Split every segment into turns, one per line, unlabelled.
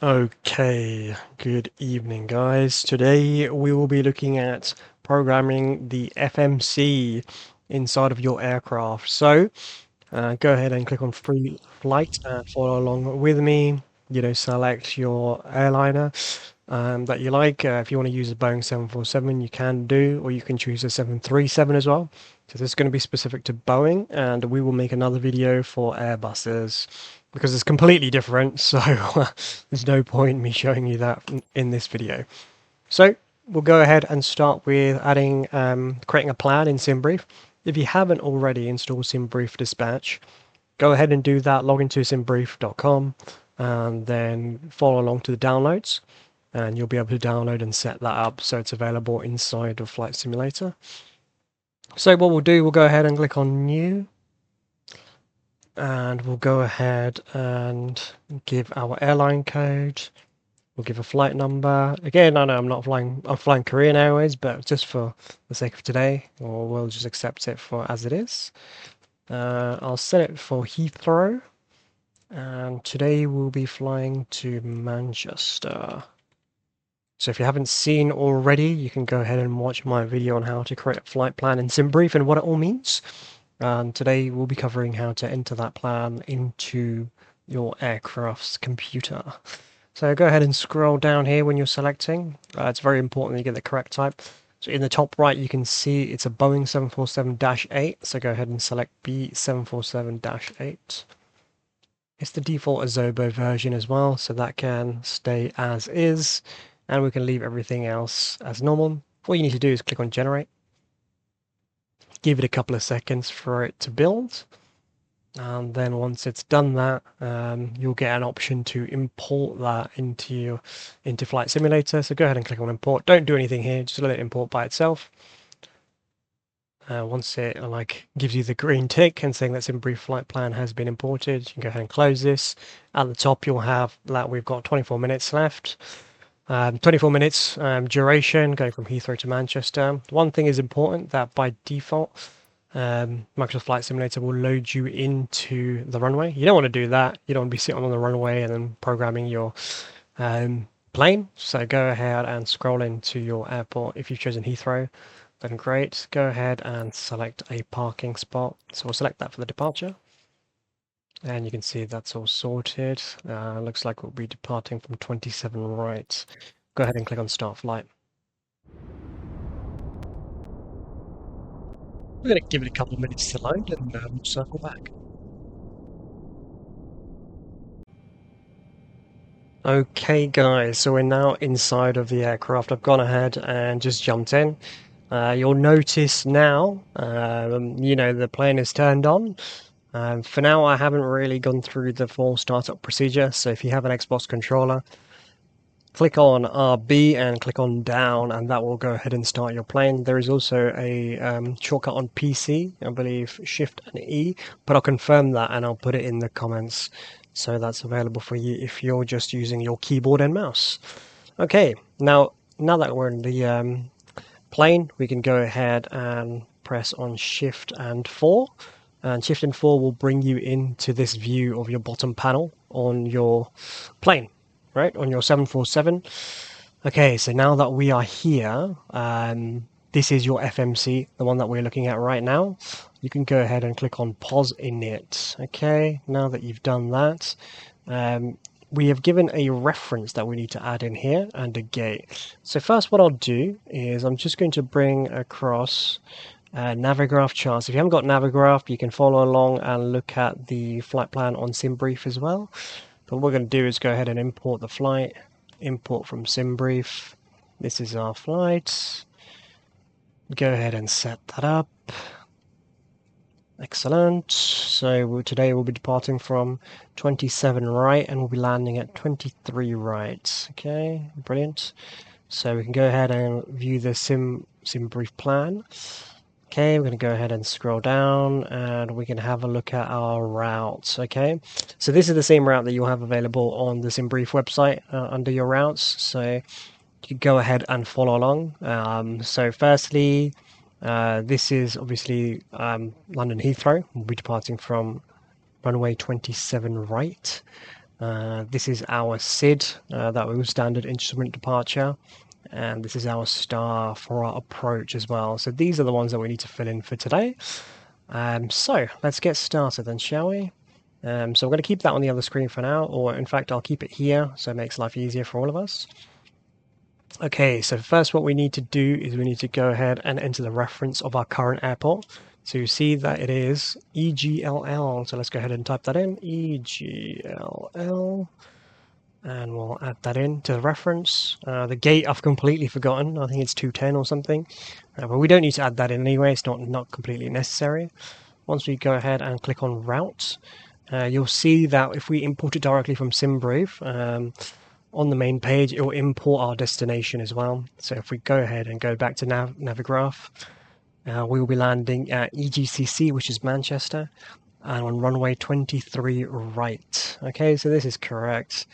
Okay, good evening, guys. Today we will be looking at programming the FMC inside of your aircraft. So go ahead and click on free flight and follow along with me. Select your airliner that you like. If you want to use a Boeing 747, you can do, or you can choose a 737 as well. So this is going to be specific to Boeing, and we will make another video for Airbuses because it's completely different. So there's no point me showing you that in this video. So we'll go ahead and start with creating a plan in SimBrief. If you haven't already installed SimBrief Dispatch, go ahead and do that. Log into simbrief.com and then follow along to the downloads, and you'll be able to download and set that up so it's available inside of Flight Simulator. So what we'll do, we'll go ahead and click on New, and we'll go ahead and give our airline code. We'll give a flight number. Again, I know I'm flying Korean Airways, but just for the sake of today, or we'll just accept it for as it is. I'll set it for Heathrow, and today we'll be flying to Manchester. So if you haven't seen already, you can go ahead and watch my video on how to create a flight plan in SimBrief and what it all means. And today we'll be covering how to enter that plan into your aircraft's computer. So go ahead and scroll down here when you're selecting. It's very important that you get the correct type. So in the top right, you can see it's a Boeing 747-8. So go ahead and select B747-8. It's the default Azobo version as well, so that can stay as is. And we can leave everything else as normal. All you need to do is click on Generate. Give it a couple of seconds for it to build. And then once it's done that, you'll get an option to import that into Flight Simulator. So go ahead and click on Import. Don't do anything here, just let it import by itself. Once it gives you the green tick and saying that SimBrief flight plan has been imported, you can go ahead and close this. At the top, you'll have that we've got 24 minutes left. 24 minutes duration going from Heathrow to Manchester. One thing is important, that by default, Microsoft Flight Simulator will load you into the runway. You don't want to do that. You don't want to be sitting on the runway and then programming your plane. So go ahead and scroll into your airport. If you've chosen Heathrow, then great. Go ahead and select a parking spot. So we'll select that for the departure. And you can see that's all sorted. Looks like we'll be departing from 27 right. Go ahead and click on Start Flight. We're going to give it a couple of minutes to load and we'll circle back. Okay guys, so we're now inside of the aircraft. I've gone ahead and just jumped in. You'll notice now, the plane is turned on. For now, I haven't really gone through the full startup procedure, so if you have an Xbox controller, click on RB and click on down, and that will go ahead and start your plane. There is also a shortcut on PC, I believe Shift and E, but I'll confirm that and I'll put it in the comments, so that's available for you if you're just using your keyboard and mouse. Okay, now that we're in the plane, we can go ahead and press on Shift and 4. And Shift and 4 will bring you into this view of your bottom panel on your plane, right? On your 747. Okay, so now that we are here, this is your FMC, the one that we're looking at right now. You can go ahead and click on POS INIT. Okay, now that you've done that, we have given a reference that we need to add in here and a gate. So first what I'll do is I'm just going to bring across Navigraph charts. If you haven't got Navigraph, you can follow along and look at the flight plan on SimBrief as well. But what we're going to do is go ahead and import the flight. Import from SimBrief. This is our flight. Go ahead and set that up. Excellent. So today we'll be departing from 27 right and we'll be landing at 23 right. Okay, brilliant. So we can go ahead and view the SimBrief plan. Okay, we're going to go ahead and scroll down and we can have a look at our routes. Okay, so this is the same route that you'll have available on the SimBrief website under your routes. So you go ahead and follow along. So firstly, this is obviously London Heathrow. We'll be departing from runway 27 right. This is our SID, that was standard instrument departure, and this is our star for our approach as well. So these are the ones that we need to fill in for today. So let's get started then, shall we? So we're going to keep that on the other screen for now, or in fact I'll keep it here so it makes life easier for all of us. Okay, so first what we need to do is we need to go ahead and enter the reference of our current airport. So you see that it is EGLL, so let's go ahead and type that in, EGLL, and we'll add that in to the reference. The gate I've completely forgotten, I think it's 210 or something, but we don't need to add that in anyway, it's not completely necessary. Once we go ahead and click on route, you'll see that if we import it directly from SimBrief, on the main page, it will import our destination as well. So if we go ahead and go back to Navigraph, we will be landing at EGCC, which is Manchester, and on runway 23 right. Okay, so this is correct.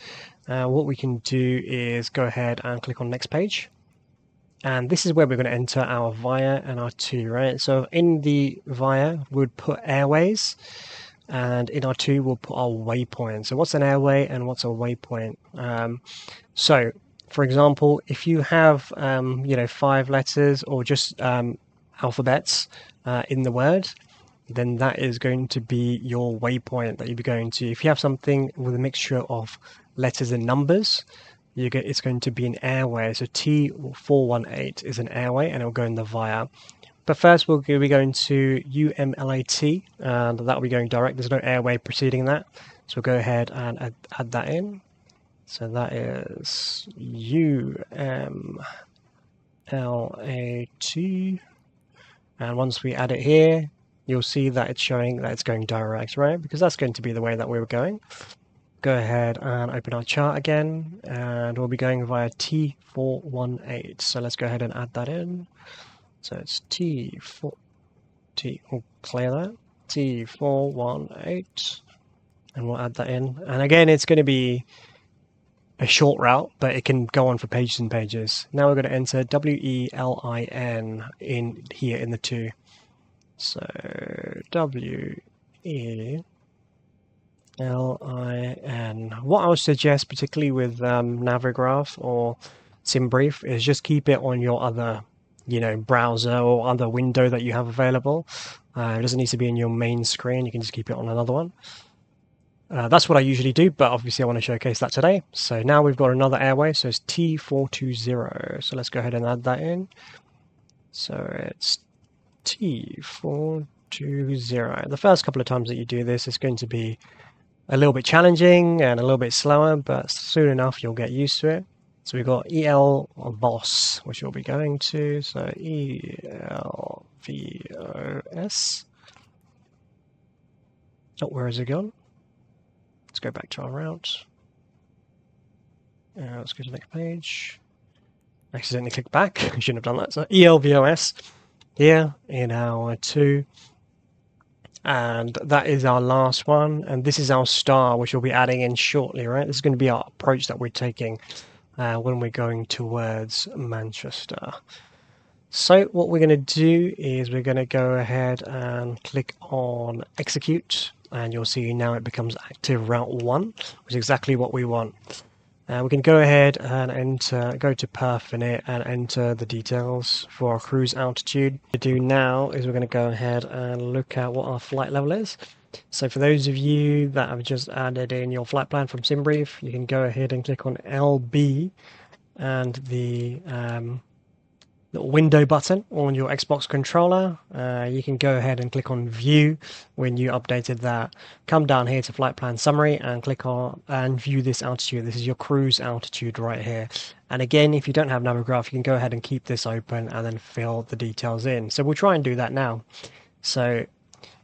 What we can do is go ahead and click on next page. And this is where we're going to enter our via and our to, right? So in the via, we would put airways, and in our to, we'll put our waypoint. So what's an airway and what's a waypoint? So, for example, if you have 5 letters or just alphabets in the word, then that is going to be your waypoint that you'll be going to. If you have something with a mixture of letters and numbers, it's going to be an airway. So T418 is an airway, and it'll go in the via. But first we'll be going to UMLAT, and that will be going direct. There's no airway preceding that. So we'll go ahead and add that in. So that is UMLAT. And once we add it here, you'll see that it's showing that it's going direct, right? Because that's going to be the way that we were going. Go ahead and open our chart again, and we'll be going via T418. So let's go ahead and add that in. So it's we'll clear that, T418, and we'll add that in. And again, it's going to be a short route, but it can go on for pages and pages. Now we're going to enter WELIN in here in the to. So WELIN. What I would suggest, particularly with Navigraph or SimBrief, is just keep it on your other browser or other window that you have available. It doesn't need to be in your main screen. You can just keep it on another one. That's what I usually do, but obviously I want to showcase that today. So now we've got another airway, so it's T420. So let's go ahead and add that in. So it's T420. The first couple of times that you do this, it's going to be a little bit challenging and a little bit slower, but soon enough you'll get used to it. So we've got ELVOS, which we'll be going to. So ELVOS. Oh, where has it gone? Let's go back to our route. Let's go to the next page. Accidentally clicked back. I shouldn't have done that. So ELVOS here in our to. And that is our last one. And this is our star, which we'll be adding in shortly, right? This is going to be our approach that we're taking when we're going towards Manchester. So what we're going to do is we're going to go ahead and click on execute, and you'll see now it becomes active route 1, which is exactly what we want. We can go ahead and go to perf init and enter the details for our cruise altitude. What we do now is we're going to go ahead and look at what our flight level is. So for those of you that have just added in your flight plan from SimBrief, you can go ahead and click on LB and the little window button on your Xbox controller. You can go ahead and click on view when you updated that. Come down here to flight plan summary and click on and view this altitude. This is your cruise altitude right here. And again, if you don't have Navigraph, you can go ahead and keep this open and then fill the details in. So we'll try and do that now. So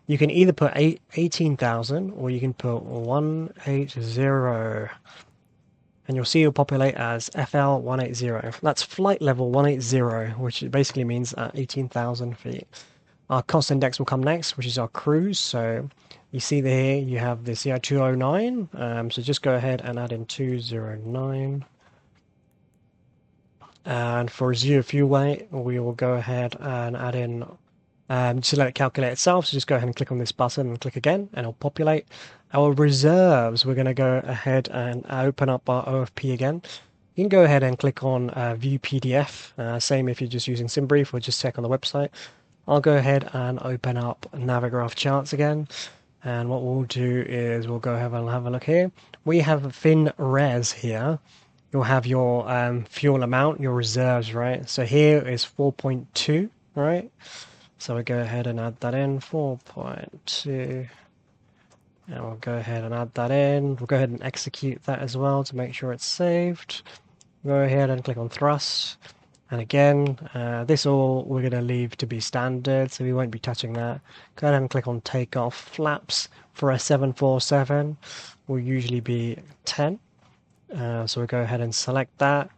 you can either put 18,000 or you can put 180. And you'll see it'll populate as FL180. That's flight level 180, which basically means 18,000 feet. Our cost index will come next, which is our cruise. So you see here you have the CI 209. So just go ahead and add in 209. And for zero fuel weight, we will go ahead and add in to let it calculate itself. So just go ahead and click on this button and click again, and it'll populate. Our reserves, we're going to go ahead and open up our OFP again. You can go ahead and click on View PDF. Same if you're just using SimBrief or just check on the website. I'll go ahead and open up Navigraph charts again. And what we'll do is we'll go ahead and have a look here. We have FinRes here. You'll have your fuel amount, your reserves, right? So here is 4.2, right? So we'll go ahead and add that in, 4.2. And we'll go ahead and add that in. We'll go ahead and execute that as well to make sure it's saved. Go ahead and click on thrust. And again, this all we're going to leave to be standard, so we won't be touching that. Go ahead and click on takeoff. Flaps for a 747 will usually be 10. So we'll go ahead and select that.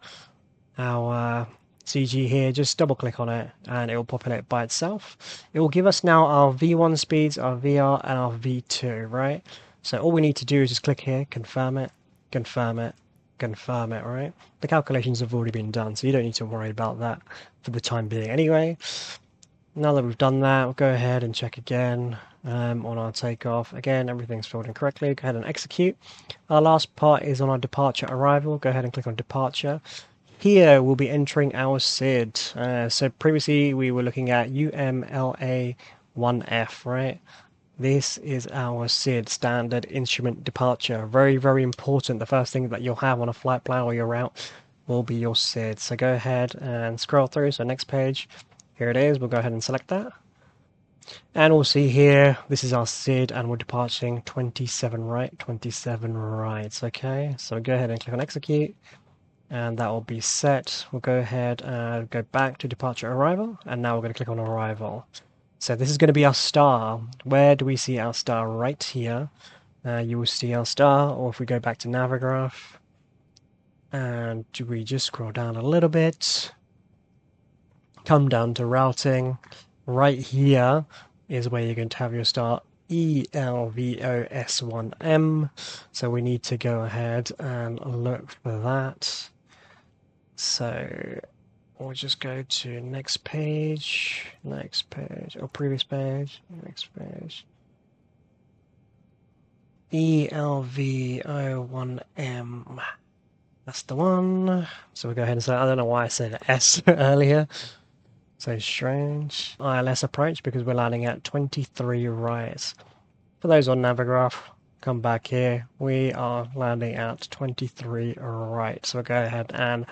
Our CG here, just double click on it and it will populate by itself. It will give us now our V1 speeds, our VR and our V2, right? So all we need to do is just click here, confirm it, confirm it, confirm it, right? The calculations have already been done, so you don't need to worry about that for the time being anyway. Now that we've done that, we'll go ahead and check again on our takeoff. Again, everything's filled in correctly. Go ahead and execute. Our last part is on our departure arrival. Go ahead and click on departure. Here we'll be entering our SID. So previously we were looking at UMLA1F, right? This is our SID, Standard Instrument Departure. Very, very important. The first thing that you'll have on a flight plan or your route will be your SID. So go ahead and scroll through. So next page, here it is. We'll go ahead and select that. And we'll see here, this is our SID and we're departing 27 right, 27 right. Okay, so go ahead and click on execute. And that will be set. We'll go ahead and go back to departure arrival, and now we're going to click on arrival. So this is going to be our star. Where do we see our star? Right here. You will see our star, or if we go back to Navigraph, and we just scroll down a little bit, come down to routing. Right here is where you're going to have your star. ELVOS1M. So we need to go ahead and look for that. So we'll just go to next page, or previous page, next page. ELVO1M. That's the one. So we'll go ahead and say, I don't know why I said S earlier. So strange. ILS approach because we're landing at 23 right. For those on Navigraph, come back here. We are landing at 23 right. So we'll go ahead and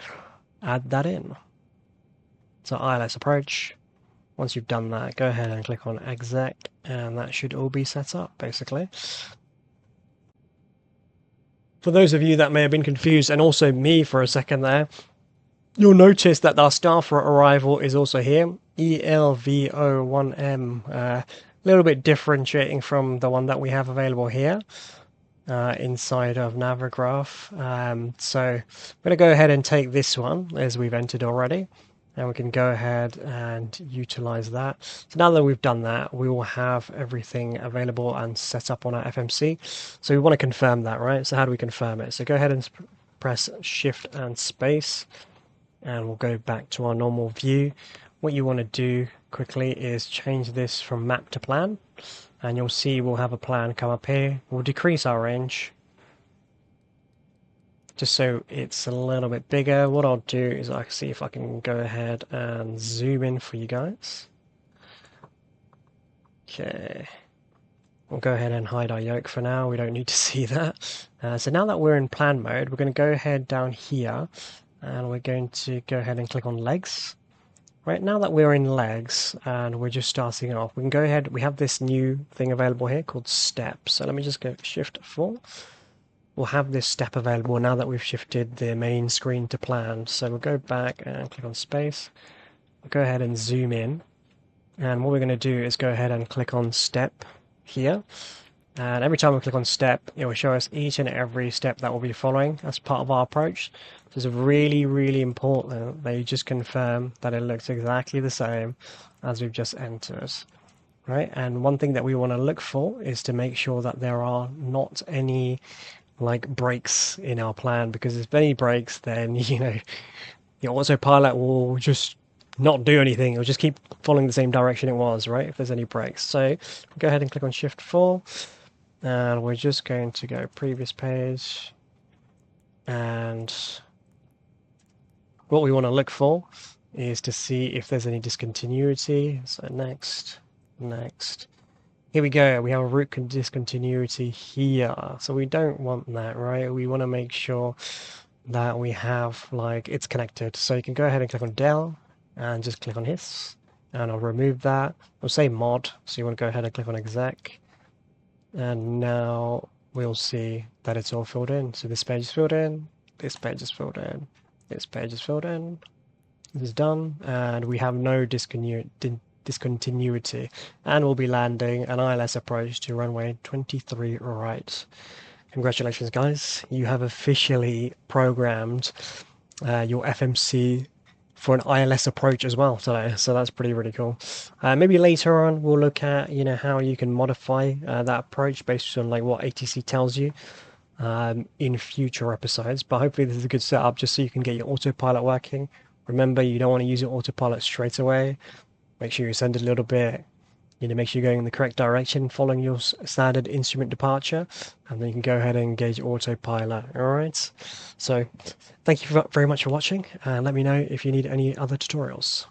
add that in. So ILS approach. Once you've done that, go ahead and click on exec, and that should all be set up basically. For those of you that may have been confused, and also me for a second there, you'll notice that our star for arrival is also here, ELVO1M, a little bit differentiating from the one that we have available here inside of Navigraph. So I'm going to go ahead and take this one as we've entered already, and we can go ahead and utilize that. So now that we've done that, we will have everything available and set up on our FMC. So we want to confirm that, right? So how do we confirm it? So go ahead and press Shift and Space, and we'll go back to our normal view. What you want to do quickly is change this from map to plan, and you'll see we'll have a plan come up here. We'll decrease our range just so it's a little bit bigger. What I'll do is I'll see if I can go ahead and zoom in for you guys. Okay, we'll go ahead and hide our yoke for now. We don't need to see that. So now that we're in plan mode, we're going to go ahead down here, and we're going to go ahead and click on legs. Right, now that we're in legs and we're just starting off, we can go ahead, we have this new thing available here called step. So let me just go Shift 4. We'll have this step available now that we've shifted the main screen to planned. So we'll go back and click on space. We'll go ahead and zoom in. And what we're going to do is go ahead and click on step here. And every time we click on step, it will show us each and every step that we'll be following as part of our approach. So it's really, really important that you just confirm that it looks exactly the same as we've just entered. Right? And one thing that we want to look for is to make sure that there are not any like breaks in our plan, because if any breaks, then the autopilot will just not do anything. It'll just keep following the same direction it was, right? If there's any brakes. So go ahead and click on Shift 4. And we're just going to go previous page. And what we want to look for is to see if there's any discontinuity. So next, next. Here we go. We have a root discontinuity here. So we don't want that, right? We want to make sure that we have, like, it's connected. So you can go ahead and click on Del and just click on His. And I'll remove that. I'll say mod. So you want to go ahead and click on Exec. And now we'll see that it's all filled in. So this page is filled in. This page is filled in. This page is filled in. This is done. And we have no discontinuity, and we'll be landing an ILS approach to runway 23 right. Congratulations, guys. You have officially programmed your FMC for an ILS approach as well today, so that's really cool. Maybe later on we'll look at how you can modify that approach based on like what ATC tells you in future episodes, but hopefully this is a good setup just so you can get your autopilot working. Remember, you don't want to use your autopilot straight away. Make sure you send it a little bit, make sure you're going in the correct direction, following your standard instrument departure, and then you can go ahead and engage autopilot. Alright, so thank you very much for watching, and let me know if you need any other tutorials.